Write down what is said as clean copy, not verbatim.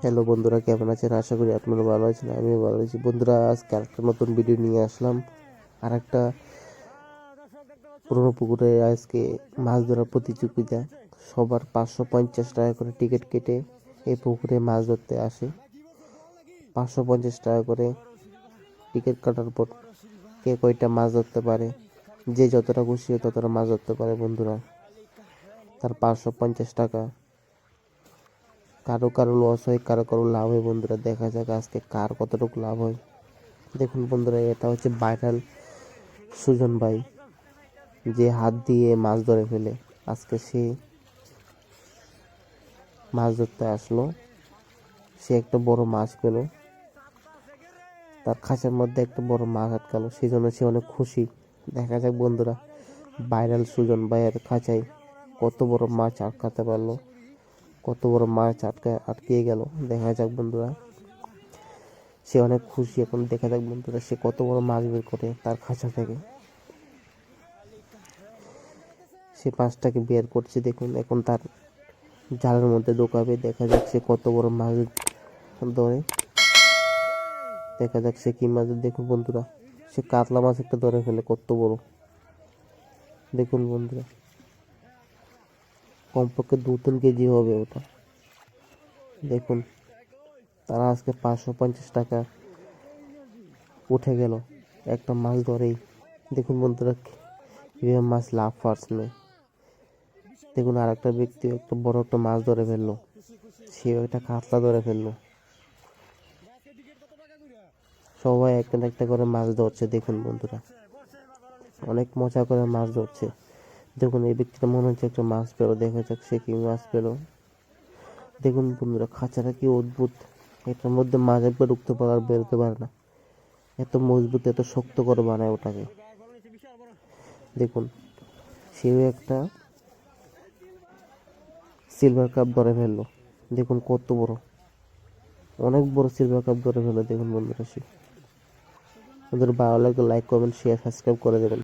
Hello বন্ধুরা, কেমন আছেন? আশা করি আপনারা ভালো আছেন। আমিও ভালো আছি বন্ধুরা। আজকে আরেকটা নতুন ভিডিও নিয়ে আসলাম। আর একটা পুরোনো পুকুরে আজকে মাছ ধরার প্রতিযোগিতা। সবার 550 টাকা করে টিকিট কেটে এই পুকুরে মাছ ধরতে আসে। 550 টাকা করে টিকিট কাটার পর কে কয়টা মাছ ধরতে পারে, যে যতটা খুশি ততটা মাছ ধরতে পারে বন্ধুরা। তার 550 টাকা। কারো কারো লস হয়, কারো কারো লাভ হয় বন্ধুরা। দেখা যাক আজকে কার কতটুকু লাভ হয়। দেখুন বন্ধুরা, এটা হচ্ছে ভাইরাল সুজন ভাই, যে হাত দিয়ে মাছ ধরে ফেলে। আজকে সে মাছ ধরতে আসলো, সে একটা বড় মাছ পেল। তার খাঁচার মধ্যে একটা বড় মাছ আটকালো, সেই জন্য সে অনেক খুশি। দেখা যাক বন্ধুরা, ভাইরাল সুজন ভাইয়ের খাঁচায় কত বড় মাছ আটকাতে পারলো, কত বড় মাছ আটকে গেল। দেখা যাক বন্ধুরা, সে অনেক খুশি। এখন দেখা যাক বন্ধুরা, সে কত বড় মাছ বের করে তার খাঁচা থেকে। সে মাছটাকে বের করছে, দেখুন। এখন তার জালের মধ্যে ঢোকাবে। দেখা যাক সে কত বড় মাছ ধরে। দেখা যাক সে কি মাছ। দেখুন বন্ধুরা, সে কাতলা মাছ একটা ধরে ফেলে, কত বড়। দেখুন বন্ধুরা, কমপক্ষে 2-3 কেজি হবে ওটা। দেখুন, তারা আজকে 550 টাকা উঠে গেল একটা মাছ ধরেই। দেখুন বন্ধুরা, কিভাবে মাছ লাভ পাচ্ছে না। দেখুন, আর একটা ব্যক্তি একটা বড় একটা মাছ ধরে ফেললো, সে একটা কাতলা ধরে ফেললো। সবাই একটা একটা করে মাছ ধরছে। দেখুন বন্ধুরা, অনেক মজা করে মাছ ধরছে। দেখুন, এই ব্যক্তিটা মনে হচ্ছে একটা মাছ পেলো। দেখা যাক সে কি মাছ পেলো। দেখুন বন্ধুরা, খাঁচাটা কি অদ্ভুত। এটার মধ্যে মাছ একবার ঢুকতে পারে আর বেরোতে পারে না। এত মজবুত, এত শক্ত করে বানায় ওটাকে। দেখুন, সেও একটা সিলভার কাপ ধরে ফেললো। দেখুন কত বড়, অনেক বড় সিলভার কাপ ধরে ফেললো। দেখুন বন্ধুরা, সে, ভালো লাগলে লাইক, কমেন্ট, শেয়ার, সাবস্ক্রাইব করে দেবেন।